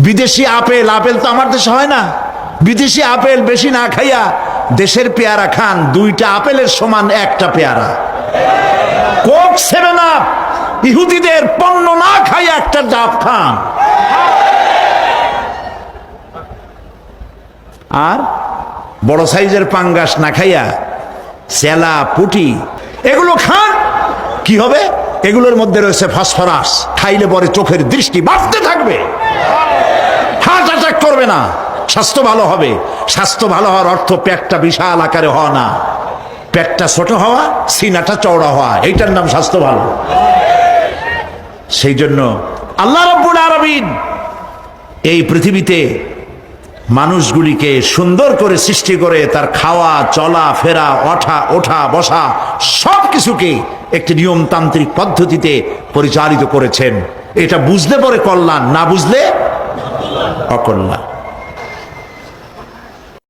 বিদেশি apple, apple তো আমার দেশে হয় না। বিদেশি আপেল বেশি না খাইয়া দেশের পেয়ারা খান, 2টা আপেলের সমান 1টা পেয়ারা। কোক 7 আপ ইহুদিদের পণ্য না খাইয়া 1টা ডাব খান। আর বড় সাইজের পাঙ্গাস না খাইয়া চেলা পুটি এগুলো খান, কি হবে? এগুলোর মধ্যে রয়েছে ফসফরাস, খাইলে পরে চোখের দৃষ্টি বাড়তে থাকবে, হার্ট অ্যাটাক করবে না, স্বাস্থ্য ভালো হবে। স্বাস্থ্য ভালো হওয়ার অর্থ পেটটা বিশাল আকারে হওয়া না, পেটটা ছোট হওয়া, সিনাটা চওড়া হওয়া, এইটার নাম স্বাস্থ্য ভালো। সেই জন্য আল্লাহ রাব্বুল আলামিন এই পৃথিবীতে মানুষগুলিকে সুন্দর করে সৃষ্টি করে তার খাওয়া, চলা ফেরা, ওঠা বসা সব কিছুকে একটি নিয়মতান্ত্রিক পদ্ধতিতে পরিচালিত করেছেন। এটা বুঝলে পরে কল্যাণ, না বুঝলে অকল্যাণ।